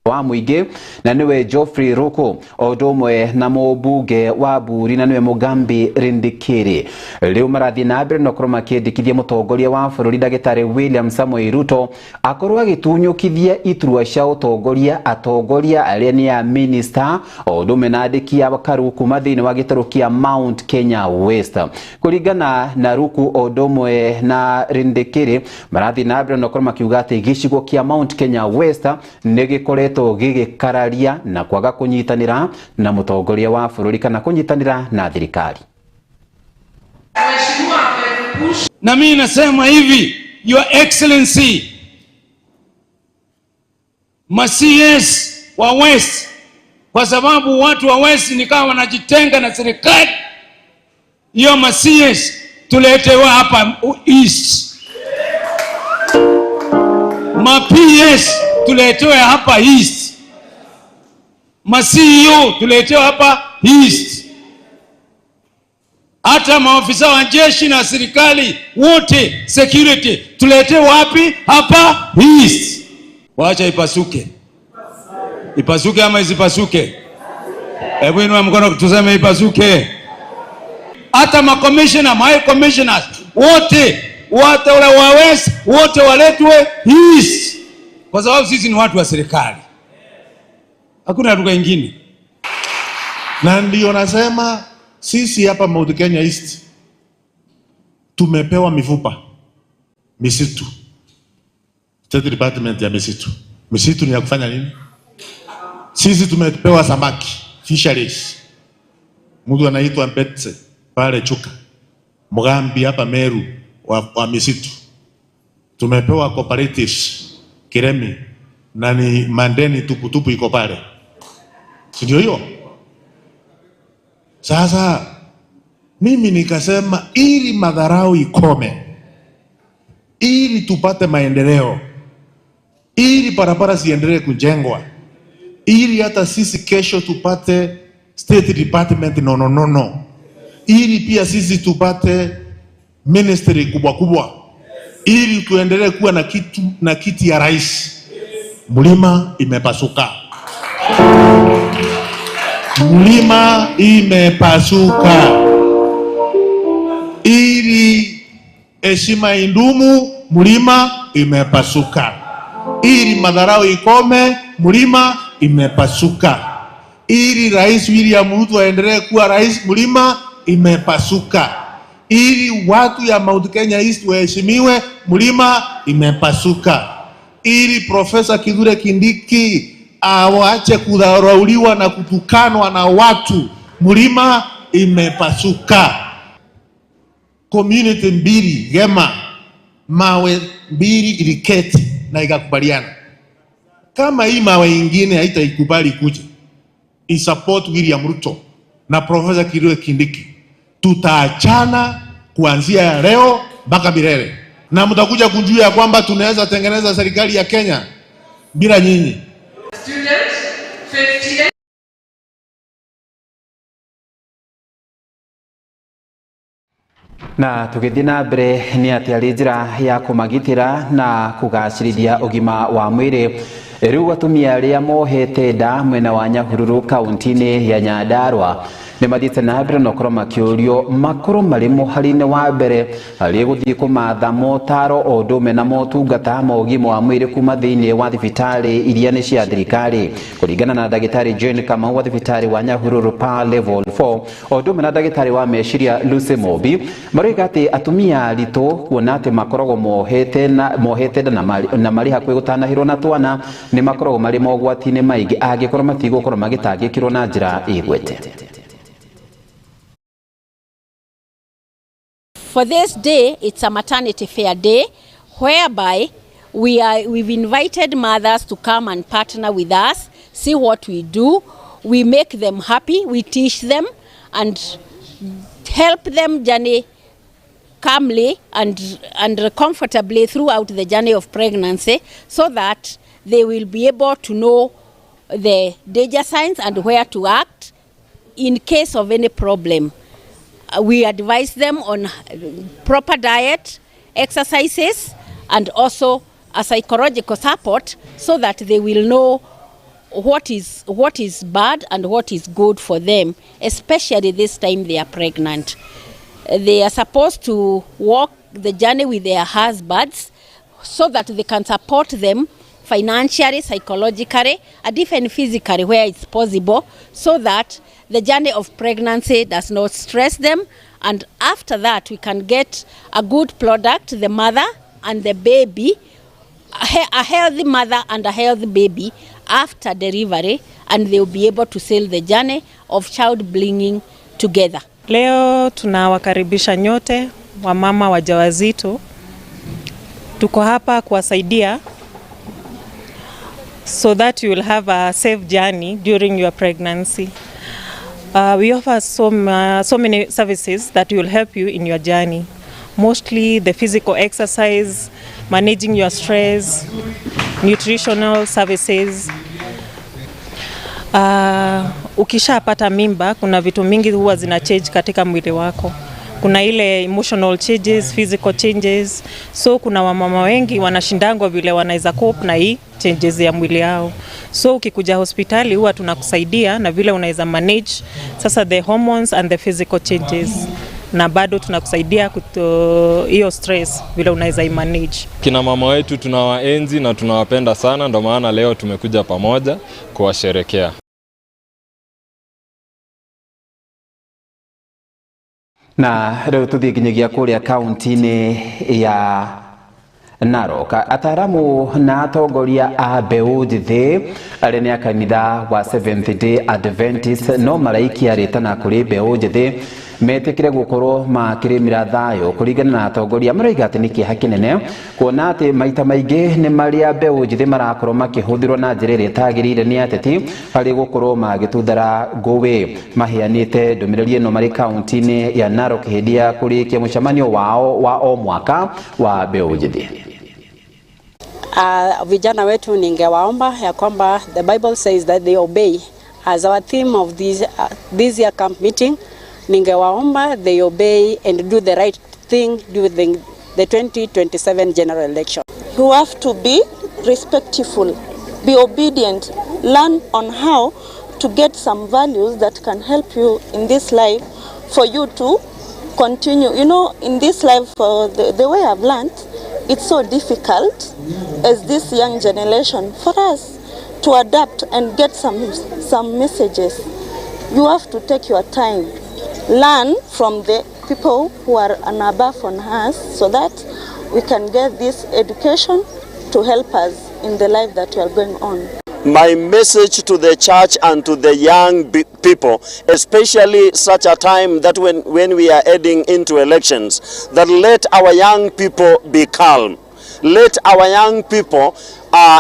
wa muige na niwe Geoffrey Ruku odomwe na mubunge wa Buri na niwe Mugambi Rindikiri. Leo marathi na mbere no kuroma kiendikithia mutongoria wa bururi Ndagĩtarĩ William Samoei Ruto akorwa gitunyukithia iturwa cia utongoria atongoria aria ni ya minister odomwe na andiki abakaru kuma thiini wa gitaro kia Mount Kenya West. Kuringana na Ruku odomwe na Rindikiri marathi na mbere no kuroma kiuga ati gicigo kia Mount Kenya West nigikoretwo gigikararia na kwaga kunyitanira na mutongoria wa bururi kana kunyitanira na thirikari. Na mimi nasema hivi, Your Excellency, CS wa West, kwa sababu watu wa West ni kama wanajitenga na serikali, hiyo CS tuletewa hapa East. PS tuletewe hapa East. CEO tuletewe hapa East. Hata maofisa wa jeshi na serikali wote security tuletewe wapi? Hapa East. Waacha ipasuke. Ipasuke ama isipasuke? Hebu inua mkono tuseme ipasuke. Hata commissioner, my commissioners wote wale wa West wote waletwe East. Kwa sababu sisi ni watu wa serikali. Hakuna lugha nyingine. Na ndio nasema sisi hapa Mount Kenya East tumepewa mifupa, misitu. State Department ya misitu. Misitu ni ya kufanya nini? Sisi tumepewa samaki, fisheries. Mtu anaitwa Mbetse pale Chuka. Mugambi hapa Meru wa misitu. Tumepewa cooperatives Kiremi na ni Mandeni tuputupu iko pale. Ndio hiyo. Sasa mimi nikasema ili madharau ikome, ili tupate maendeleo, ili barabara ziendelee kujengwa, ili hata sisi kesho tupate State Department no, ili pia sisi tupate ministry kubwa kubwa, ili tuendelee kuwa na kiti ya rais. Mlima imepasuka. Mlima imepasuka. Ili heshima indumu, mlima imepasuka. Ili madharau ikome, mlima imepasuka. Ili Rais William Ruto aendelee kuwa rais, mlima imepasuka. Ili watu ya Mount Kenya East waheshimiwe, mlima imepasuka. Ili Profesa Kithure Kindiki awache kudharauliwa na kutukanwa na watu, mlima imepasuka. Community mbili Gema mawe mbili iliketi na ikakubaliana, kama hii mawe ingine haitaikubali kuja isupport William Ruto na Profesa Kithure Kindiki, tutaachana kuanzia leo mpaka milele, na mtakuja kujua ya kwamba tunaweza tengeneza serikali ya Kenya bila nyinyi. Na tugithii na mbere ni ati ari njira ya kumagitira na kugacirithia ugima wa mwiri. Riu atumia aria mohete nda mwena wa Nyahururu kaunti-ini ya Nyandarua ni mathiĩte na mbere no korwo makiũrio makorwo marĩ mũhari-inĩ wa mbere harĩ gũthiĩ kũmatha motaro o ũndũ ũmwe na motungata ma ũgima wa mwĩrĩ kuma thĩinĩ wa thibitarĩ iria nĩ cia thirikari. Kũringana na Ndagĩtarĩ Jane Kamau wa thibitarĩ wa Nyahururu pa level 4 o ũndũ ũmwe na ndagĩtarĩ wa meciria Lucy Mobi maroiga atĩ atumia aritũ kuona atĩ makoragwo mohete nda na marĩ hakuhĩ gũtanahĩrwo na twana nĩ makoragwo marĩ mogwati-inĩ maingĩ angĩkorwo matigũkorwo magĩtangĩkĩrwo na njĩra ĩgwete. For this day, it's a maternity fair day, whereby we've invited mothers to come and partner with us, see what we do. We make them happy, we teach them and help them journey calmly and comfortably throughout the journey of pregnancy, so that they will be able to know the danger signs and where to act in case of any problem. We advise them on proper diet, exercises, and also a psychological support so that they will know what is bad and what is good for them, especially this time they are pregnant. They are supposed to walk the journey with their husbands so that they can support them financially, psychologically, and even physically where it's possible, so that the journey of pregnancy does not stress them. And after that, we can get a good product, the mother and the baby, a healthy mother and a healthy baby after delivery, and they'll be able to sail the journey of child bringing together. Leo tunawakaribisha nyote wamama wajawazito. Tuko hapa kuwasaidia so that you will have a safe journey during your pregnancy. We offer so many services that will help you in your journey. Mostly the physical exercise, managing your stress, nutritional services. Ukishapata mimba, kuna vitu mingi huwa zina change katika mwili wako. Kuna ile emotional changes, physical changes. So kuna wamama wengi wanashindangwa vile wanaweza cope na hii changes ya mwili yao. So ukikuja hospitali huwa tunakusaidia na vile unaweza manage sasa the hormones and the physical changes. Na bado tunakusaidia hiyo stress vile unaweza manage. Kina mama wetu tunawaenzi na tunawapenda sana, ndio maana leo tumekuja pamoja kuwasherekea. Na rĩu tuthiĩ nginyagia kũrĩa kaunti-inĩ ya Narok. Ataramu na atongoria a mbeũ njĩthĩ arĩa nĩ a kanitha wa Seventh Day Adventist no maraikia rĩtana kũrĩ mbeũ njĩthĩ metĩkĩre gũkorwo makĩrĩmĩra thayũ kũringana na atongoria maroiga atĩ nĩ kĩeha kĩnene kuona atĩ maita maingĩ nĩ marĩa mbeũ njĩthĩ marakorwo makĩhũthĩrwo na njĩra ĩrĩa ĩtagĩrĩire nĩ ateti harĩ gũkorwo magĩtuthara ngũĩ. Maheanĩte ndũmĩrĩri ĩno marĩ kaunti-inĩ ya Narok hĩndĩ ya kũrĩkia mũcemanio wao wa o mwaka wa mbeũ njĩthĩ. Vijana wetu ningewaomba ya kwamba the Bible says that they obey. As our theme of this year camp meeting, ningewaomba they obey and do the right thing during the 2027 general election. You have to be respectful, be obedient, learn on how to get some values that can help you in this life for you to continue. You know, in this life, the way I've learned, it's so difficult as this young generation for us to adapt and get some messages. You have to take your time, learn from the people who are above on us so that we can get this education to help us in the life that we are going on. My message to the church and to the young people, especially such a time that when we are heading into elections, that let our young people be calm. Let our young people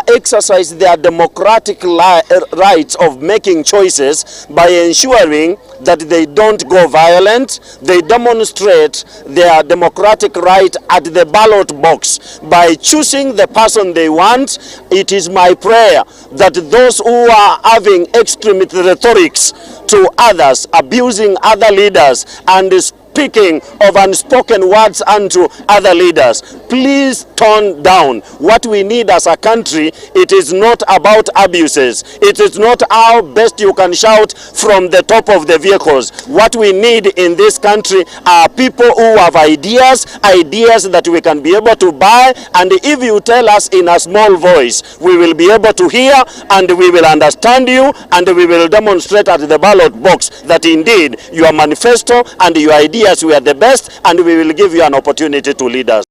exercise their democratic rights of making choices by ensuring that they don't go violent. They demonstrate their democratic right at the ballot box by choosing the person they want. It is my prayer that those who are having extremist rhetorics to others, abusing other leaders and speaking of unspoken words unto other leaders, please tone down. What we need as a country, it is not about abuses. It is not how best you can shout from the top of the vehicles. What we need in this country are people who have ideas that we can be able to buy, and if you tell us in a small voice, we will be able to hear and we will understand you, and we will demonstrate at the ballot box that indeed your manifesto and your ideas we are the best, and we will give you an opportunity to lead us.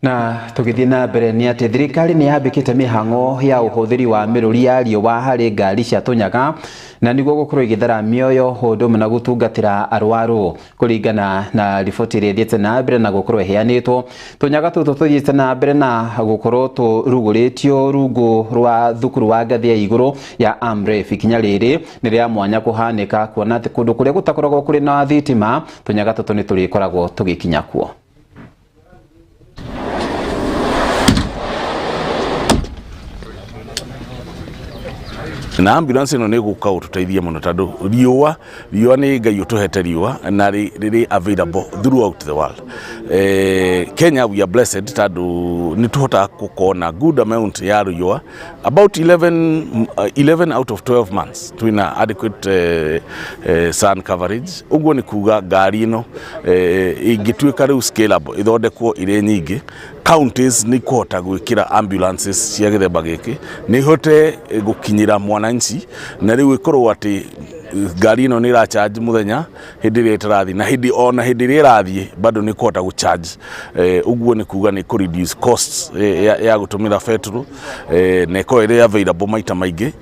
Na tugithii na mbere ni ati thirikari ni yambikite mihango ya uhuthiri wa miruri ya riũa hari ngari cia tunyaga na niguo gukorwo igithara mioyo hundu na gutungatira arwaru kuringana na riboti ria thiete na mbere na gukorwo iheanitwo tunyaga tutu tuthiite na mbere na gukorwo turuguritio rungu rwa thukuru wa ngathi ya iguru ya Amref ikinya riri ni ria mwanya kuhanika kuona ati kundu kuria gutakoragwo kuri na thitima tunyaga tutu ni turikoragwo tugikinya kuo. Na ambulance ino niguka ututeithia muno tondu riũa ni Ngai utuhete riũa na riri available throughout the world. Kenya we are blessed tondu ni tuhota kukona good amount ya riũa, about 11 out of 12 months twina adequate sun coverage. Uguo ni kuga ngari ino ingituika riu scalable ithondekwo ire nyingi counties ni kuhota gwikira ambulances cia githemba giki ni hote gukinyira mwananchi na riu ikorwo ati ngari ino ni ra charge muthenya hindi ria itarathi na hindi ria irathie bado ni kuhota gu charge. Uguo ni kuga ni ku reduce costs ya gutumira petrol na iko ire available maita maingi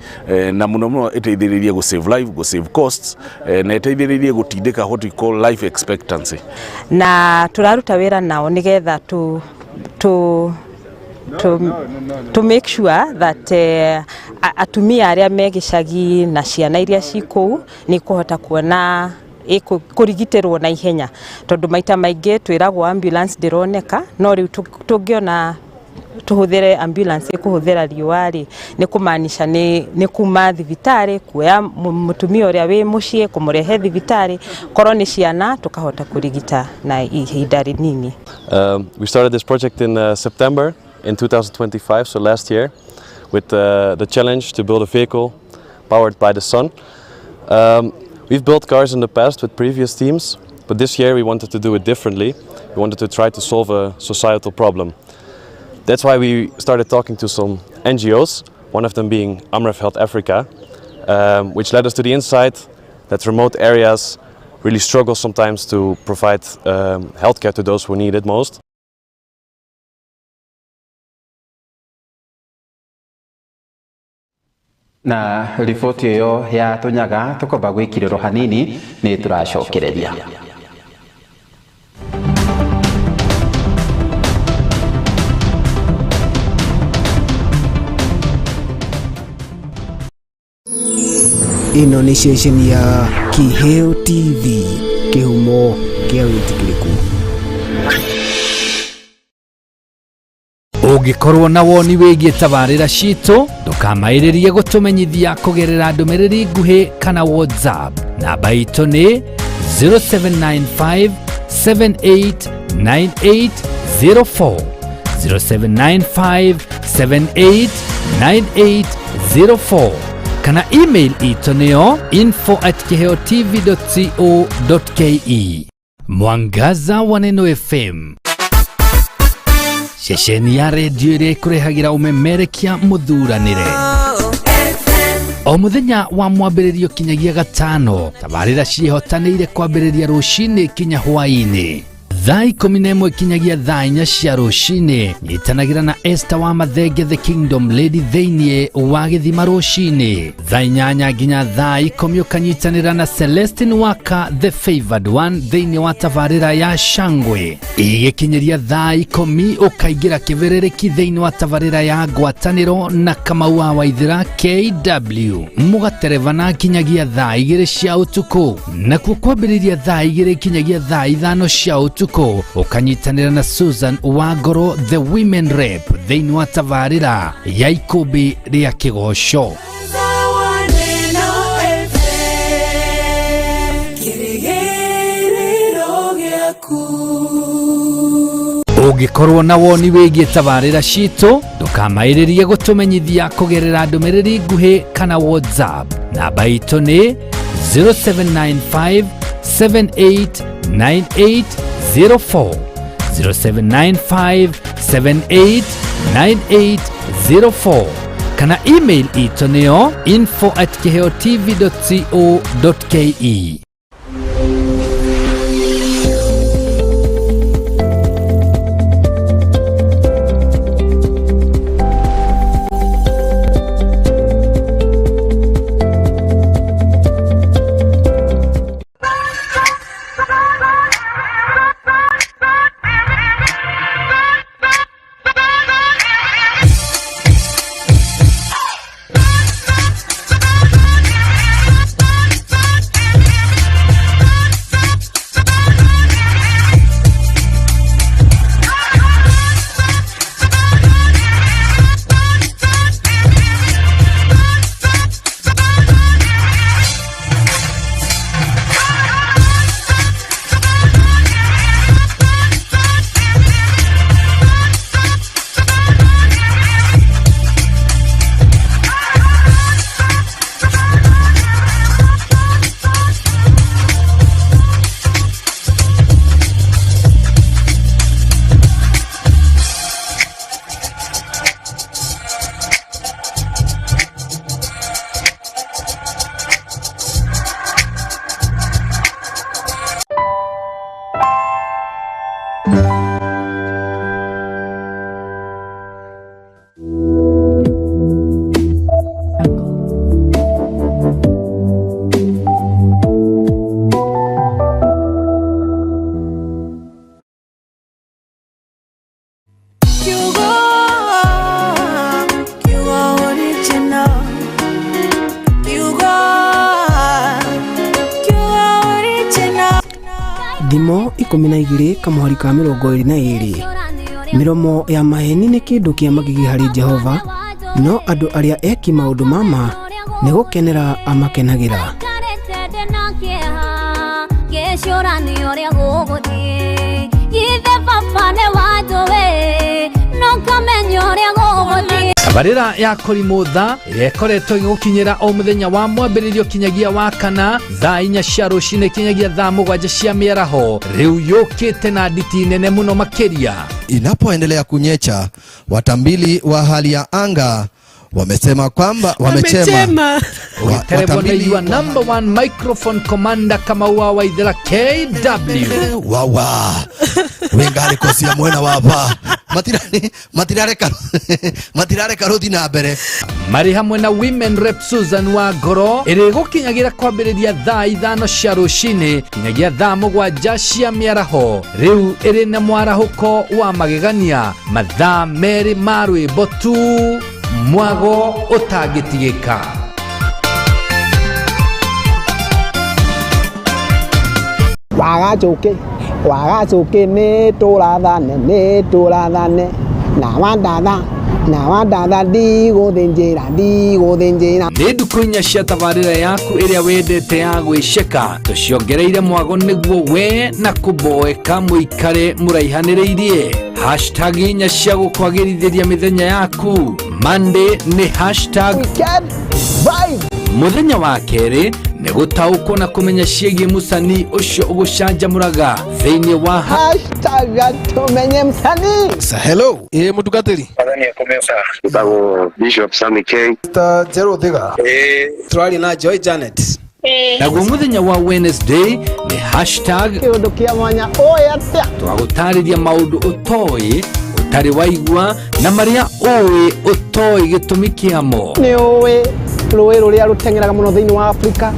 na muno iteithiririe gu save life, gu save costs na iteithiririe gutindika what we call life expectancy. Na turaruta wira nao nigetha to make sure that atumia aria megicagi na ciana iria ciku ni kuhota kuona kurigitirwo na ihenya tondu maita maingi twiragwo ambulance ndironeka no riu tungiona tuhuthire ambulance kuhuthira riũa ni kumaanisha ni kuma thibitari kuya mutumia uria wi mucie kumurehe thibitari korwo ni ciana tukahota kurigita na ihinda rinini. We started this project in September in 2025, so last year, with the challenge to build a vehicle powered by the sun. We've built cars in the past with previous teams, but this year we wanted to do it differently. We wanted to try to solve a societal problem. That's why we started talking to some NGOs, one of them being Amref Health Africa, which led us to the insight that remote areas really struggle sometimes to provide healthcare to those who need it most. Na riboti iyo ya tunyaga tukoba gwikiriro hanini ni turacokereria. Ino ni station ya Kiheo TV, kihumo kia witikiriku. Ũngĩkorwo na woni wĩgiĩ tabarĩra citũ ndũkamaĩrĩrie gũtũmenyithia kũgerera ndũmĩrĩri nguhĩ kana WhatsApp. Namba itũ nĩ 0795 789804 0795 789804 kana email itũ nĩyo info@kiheotv.co.ke. Mwangaza wa Neno FM, ceceni ya redio ĩrĩa ĩkũrehagira umemerekia muthuranire o muthenya wa mwambĩrĩrio kinyagia gatano. Tabarĩra ciĩhotanĩire kwambĩrĩria rũcinĩ kinya hwaĩ-inĩ thaa 11 kinyagia thaa 4 cia rũcinĩ. Nyitanagĩra na Esther wa Mathenge the Kingdom Lady thĩinĩ wa Gĩthima rũcinĩ thaa 8 nginya thaa 10. Ũkanyitanĩra na Celestine Waka the Favored One thĩinĩ wa tabarĩra ya Shangwe. Igĩkinyĩria thaa 10 ũkaingĩra kĩberereki thĩinĩ wa tabarĩra ya Ngwatanĩro na Kamau wa Waithĩra KW. Mũgaterevana kinyagia thaa 2 cia ũtukũ, nakuo kwambĩrĩria thaa 2 kinyagia thaa 5 cia ũtukũ ukanyitanĩra na Susan Wangoro the Women Rep thĩinĩ wa tabarĩra ya ikũmbĩ rĩa Kĩgoco. Ũngĩkorwo na woni wĩgiĩ tabarĩra citũ ndũkamaĩrĩrie gũtũmenyithia kũgerera ndũmĩrĩri nguhĩ kana WhatsApp. Namba itũ nĩ 0795 789804 0795 789804 kana email itũ nĩyo info@kiheotv.co.ke. Thimo 12 kamuhari ka 22 miromo ya maheni nĩ kĩndũ kĩa magigi harĩ Jehova, no andũ arĩa eki maũndũ mama nĩ gũkenera amakenagĩra. Tabarĩra ya kũrimũtha ĩrĩa ĩkoretwo ĩgũkinyĩra o mũthenya wa mwambĩrĩrio kinyagia wa kana thaa 4 cia rũcinĩ kinyagia thaa 7 cia mĩaraho, rĩu yũkĩte na nditi nene mũno makĩria. Inapoendelea kunyecha, watambili wa hali ya anga wamesema kwamba watambili wa number 1 microphone commander kama wa Ithera KW wawa wengale kosia mwena wapa matirare karuthi na mbere mari hamwe na women rep Susan wa Ngoro ĩrĩ gũkinyagira kwambĩrĩria thaa 5 cia rũcinĩ kinyagia thaa 7 cia mĩaraho, rĩu ĩrĩ na mwarahũko wa magegania mathaa merĩ ma rwĩmbo tu, mwago ũtangĩtigĩka. Wagacuke nĩ tũrathane na wandatha ndigũthĩnjĩra. Nĩ ndukũ inya cia tabarĩra yaku ĩrĩa wendete ya gwĩceka tũciongereire mwago nĩguo we na kũmboeka mũikare mũraihanĩrĩirie. Hashtag inya cia gũkwagĩrithĩria mĩthenya yaku. Monday nĩ hashtag mũthenya wa kerĩ nĩ gũtaũkwo na kũmenya ciĩgiĩ mũcani ũcio ũgũcanjamũraga thĩinĩ wa hashtag tumenye mũcani. Hello mũtungatĩri Bago Bishop Sammy K Jero Thiga turari na Joy Janet. Naguo mũthenya wa Wednesday nĩ hashtag kĩũndũ kĩa mwanya atĩa twagũtarĩria maũndũ ũtoĩ ũtarĩ waigua na marĩa ũĩ ũtoĩ gĩtũmi kĩamo. Nĩ ũĩ rũĩ rũrĩa rũteng'eraga mũno thĩinĩ wa Afrika,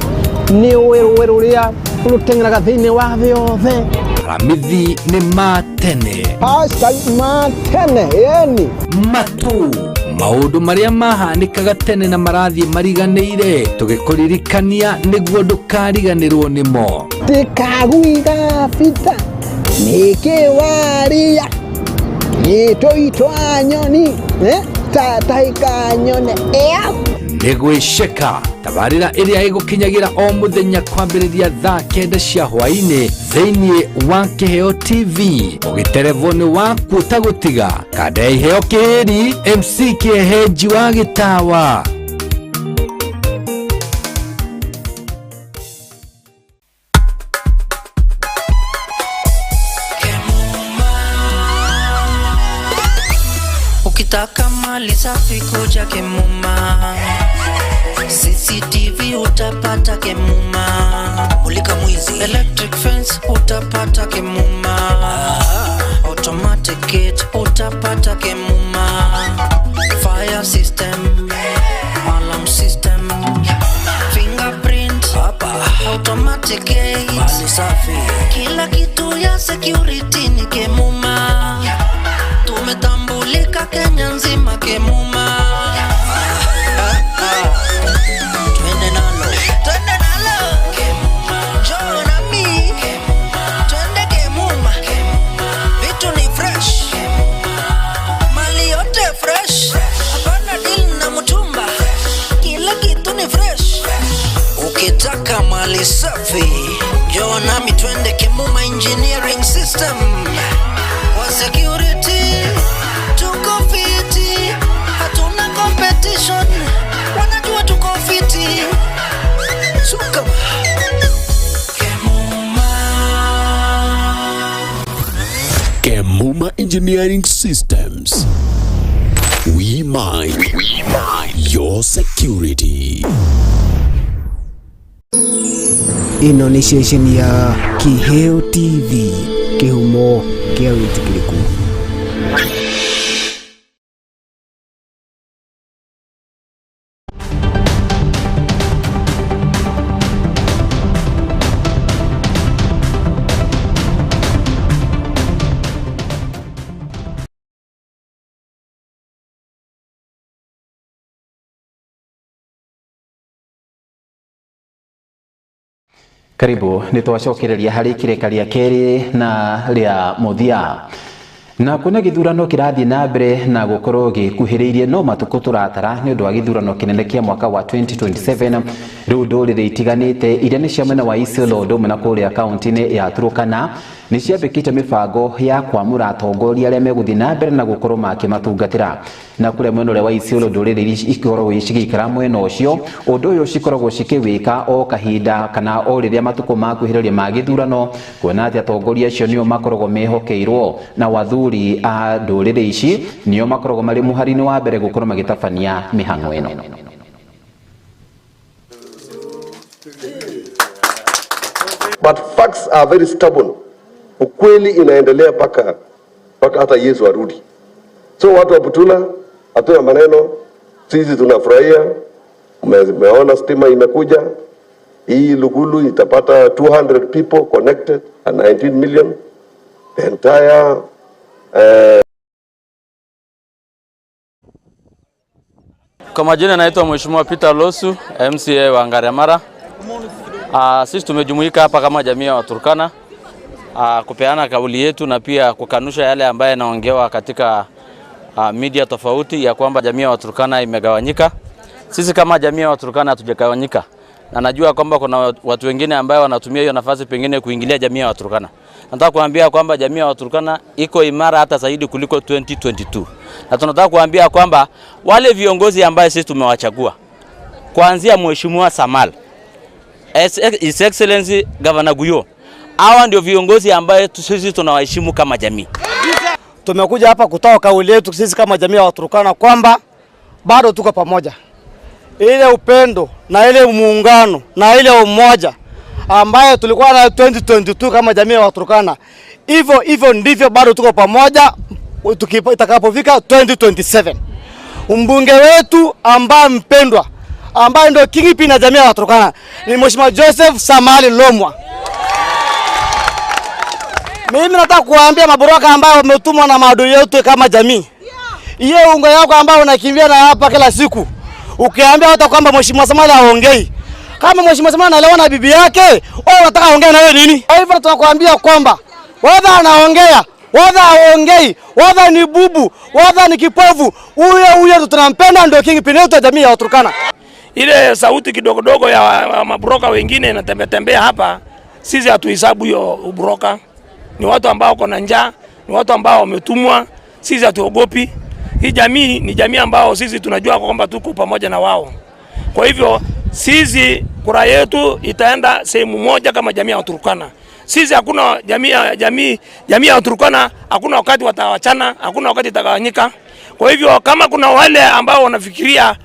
nĩ ũĩ rũĩ rũrĩa rũteng'eraga thĩinĩ wa thĩ yothe. Aramithi nĩ matene. Hashtag matene yani matu maũndũ marĩa mahanĩkaga tene na marathiĩ mariganĩire tũgĩkũririkania nĩguo ndũkariganĩrwo nĩmo. Tikaguiga bita nĩkĩ waria nĩtũitwa nyoni tataika nyone nĩ gwĩceka tabarĩra ĩrĩa ĩgũkinyagĩra o mũthenya kwambĩrĩria thaa 9 cia hwaĩ-inĩ thĩinĩ wa Kĩheo TV. Ũgĩterevoni waku ũtagũtiga kanda ya iheo kĩhĩri MC Kĩehenji wa Gĩtawa. Ukitaka mali safi kuja Kemuma, CCTV utapata Kemuma, mulika mwizi electric fence utapata Kemuma, automatic gate utapata Kemuma, fire system, alarm system, fingerprint hapa, automatic gate, mali safi, kila kitu ya security ni Kemuma. Tumetambulika Kenya nzima Kemuma. Twende nalo Kemuma, njoo na mi twende Kemuma. Vitu ni fresh, mali yote fresh, hapana deal na mtumba, kila kitu ni fresh. Ukitaka mali safi njoo na mi twende Kemuma Engineering System. Kwa security tuko fiti, hatuna competition, wanajua tuko fiti. Suka Kemuma Engineering Systems. We mind your security. Ino ni station ya Kiheo TV, kĩhumo kĩa wĩtĩkĩrĩku. Karibu nitwacokereria hari kireka ria keri na ria muthia. Na kuna githurano kirathie na mbere na gukorwo gikuhiriirie no matuko turatara ni undu wa githurano kinene kia mwaka wa 2027 riu ndurire itiganite iria ni cia mwena wa Isiolo ndume na kuria kaunti-ini ya Turkana ni ciambikite mibango ya kwamura atongoria aria meguthie na mbere na gukorwo makimatungatira na kuria mwena uria wa Isiolo ndurire ikoragwo icigikara mwena ucio undu uyu cikoragwo cikiwika o kahinda kana o riria matuko makuhiriria ma githurano kuona ati atongoria acio nio makoragwo mehokeirwo na wathuri a ndurire ici nio makoragwo mari muhari-ini wa mbere gukorwo magitabania mihang'o ino. But facts are very stubborn. Ukweli inaendelea paka hata Yesu arudi. So watu wa Butula hatoa maneno, sisi tunafurahia. Umeona stima imekuja. Hii Lugulu itapata 200 people connected and 19 million. The entire Kwa majina naitwa Mheshimiwa Peter Losu, MCA wa Ngaremara. Sisi tumejumuika hapa kama jamii ya Waturkana kupeana kauli yetu na pia kukanusha yale ambayo yanaongewa katika media tofauti ya kwamba jamii ya Waturkana imegawanyika. Sisi kama jamii ya Waturkana hatujagawanyika. Na najua kwamba kuna watu wengine ambao wanatumia hiyo nafasi pengine kuingilia jamii ya Waturkana. Nataka kuambia kwamba jamii ya Waturkana iko imara hata zaidi kuliko 2022. Na tunataka kuambia kwamba wale viongozi ambao sisi tumewachagua kuanzia Mheshimiwa Samal, His Excellency Governor Guyo, hawa ndio viongozi ambao sisi tunawaheshimu kama jamii. Tumekuja hapa kutoa kauli yetu sisi kama jamii ya Waturkana kwamba bado tuko pamoja. Ile upendo na ile muungano na ile umoja ambayo tulikuwa na 2022 kama jamii ya Waturkana, hivyo ndivyo bado tuko pamoja itakapofika 2027. Mbunge wetu ambaye mpendwa ambaye ndio kingpin na jamii ya Waturkana ni Mheshimiwa Joseph Samali Lomwa. Mimi nataka kuambia maboroka ambao wametumwa na maadui yetu kama jamii. Hiyo ungo yako ambao unakimbia na hapa kila siku. Ukiambia hata kwamba Mheshimiwa Samali haongei. Kama Mheshimiwa Samali anaelewa na bibi yake, wewe unataka aongee na wewe nini? Kwa hivyo tunakuambia kwamba whether anaongea, whether haongei, whether ni bubu, whether ni kipofu, huyo tunampenda ndio kingpin yetu ya jamii ya Waturkana. Ile sauti kidogo ya mabroka wengine inatembea hapa, sisi hatuhesabu hiyo ubroka. Ni watu ambao wako na njaa, ni watu ambao wametumwa, sisi hatuogopi. Hii jamii ni jamii ambao sisi tunajua kwamba tuko pamoja na wao. Kwa hivyo sisi kura yetu itaenda sehemu moja kama jamii ya Waturkana. Sisi hakuna jamii ya Waturkana, hakuna wakati watawachana, hakuna wakati itagawanyika. Kwa hivyo kama kuna wale ambao wanafikiria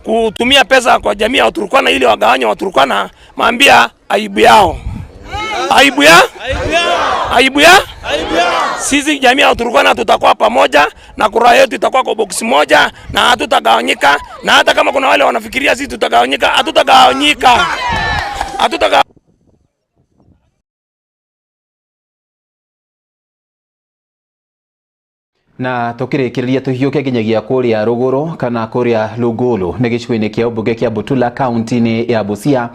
kutumia pesa kwa jamii ya Waturkana ili wagawanye Waturkana, maambia aibu yao. Aibu ya? Sisi jamii ya Waturkana tutakuwa pamoja na kura yetu itakuwa kwa boksi moja na hatutagawanyika, na hata kama kuna wale wanafikiria sisi tutagawanyika, hatutagawanyika. Na tukirikiria tuhiuke nginyagia kuria ruguru kana kuria Lugulu ni gicigo-ini kia ubunge kia Butula kaunti-ini ya Busia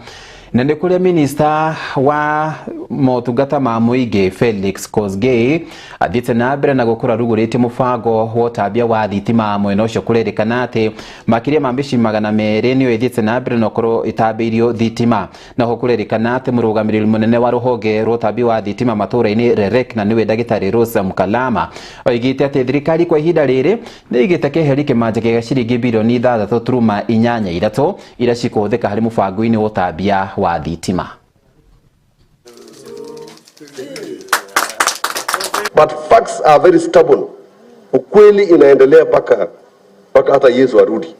na nĩ kũrĩa minista wa motungata ma mũingĩ Felix Kosgei athiĩte na mbere na gũkũra rugũrĩte mũbango wa ũtambia wa thitima mwena ũcio kũrerĩkana atĩ makĩria ma mĩciĩ 200 nĩyo ĩthiĩte na mbere na gũkorwo ĩtambĩirio thitima. Naho kũrerĩkana atĩ mũrũgamĩrĩri mũnene wa rũhonge rwa ũtambia wa thitima matũũra-inĩ REREC na nĩwe ndagĩtarĩ Rose Mkalama oigĩte atĩ thirikari kwa ihinda rĩrĩ nĩ ĩigĩte keheri kĩmanja gĩa ciringi bilioni 3.83 iria cikũhũthĩka harĩ mũbango-inĩ wa ũtambia wa thitima. But facts are very stubborn. Ukweli inaendelea paka hata Yesu arudi.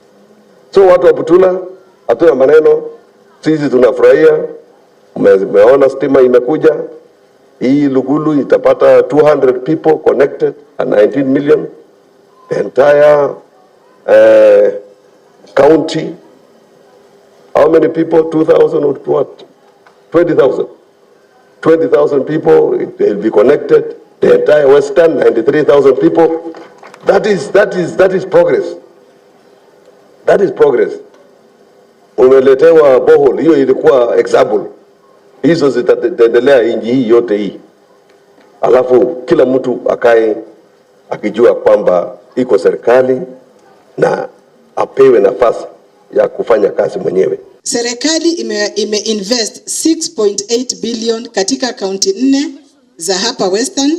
So watu wa Butula hatoa maneno, sisi tunafurahia. Umeona stima imekuja. Hii Lugulu itapata 200 people connected and 19 million. The entire county. How many people? 2,000 or what? 20,000. 20,000 people will be connected. The entire Western, 93,000 people. That is progress. That is progress. Umeletewa bohol, hiyo ilikuwa example. hizo zitaendelea inji hii yote hii, alafu kila mtu akae akijua kwamba iko serikali na apewe nafasi ya kufanya kazi mwenyewe. Serikali imeinvest 6.8 billion katika kaunti 4 za hapa Western,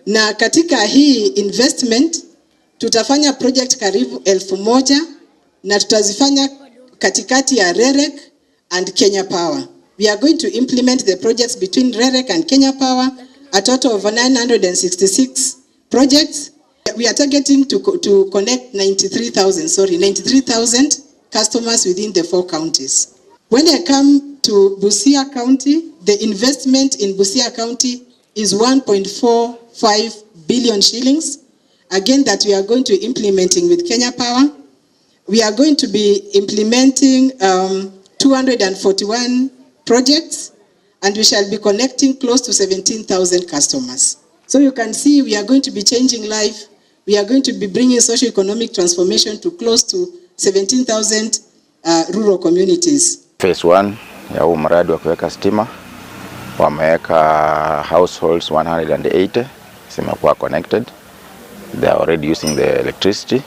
na katika hii investment tutafanya project karibu 1000 na tutazifanya katikati ya REREC and Kenya Power. We are going to implement the projects between REREC and Kenya Power, a total of 966 projects. We are targeting to connect 93,000 customers within the 4 counties. When I come to Busia County, the investment in Busia County is 1.45 billion shillings. Again, that we are going to implementing with Kenya Power. We are going to be implementing 241 projects, and we shall be connecting close to 17,000 customers. So you can see we are going to be changing life. We are going to be bringing socio-economic transformation to close to 17,000 rural communities. Phase 1 ya huu mradi wa kuweka stima, wameweka households 180 zimekuwa connected. They are already using the electricity.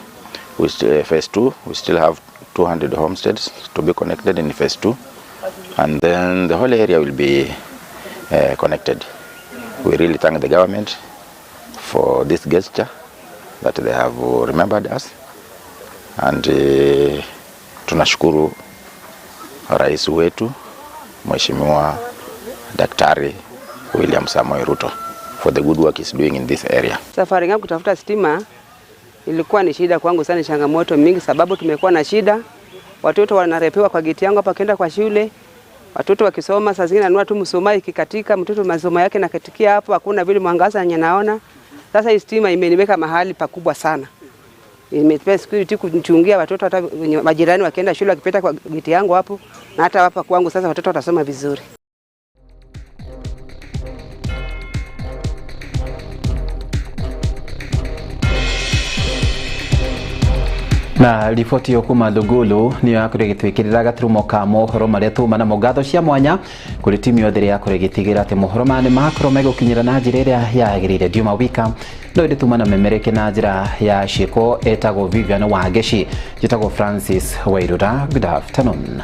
Phase 2, we still have 200 homesteads to be connected in phase 2, and then the whole area will be connected. We really thank the government for this gesture that they have remembered us, and tunashukuru rais wetu Mheshimiwa Daktari William Samoei Ruto for the good work he's doing in this area. Safari yangu kutafuta stima ilikuwa ni shida kwangu sana, changamoto mingi, sababu tumekuwa na shida. Watoto wanarepewa kwa geti yangu hapa kwenda kwa shule. Watoto wakisoma saa zingine anua tu msoma ikikatika, mtoto masomo yake nakatikia hapo, hakuna vile mwangaza naona. Sasa hii stima imeniweka mahali pakubwa sana. Imepea security kuchungia watoto, hata majirani wakienda shule wakipita kwa geti yangu hapo, na hata hapa kwangu sasa watoto watasoma vizuri. Na riboti yo kuma Lugulu niyo yakuregitwikirira gaturumo ka mohoro maria tumana mugatho cia mwanya kuri timu yothe ya kuregitigira ati mohoro mane makoro megukinyira na njira iria yagirire Juma Wika no indi tumana memereke na njira ya shiko etago Vivian Wageshi jitago Francis Wairura. Good afternoon.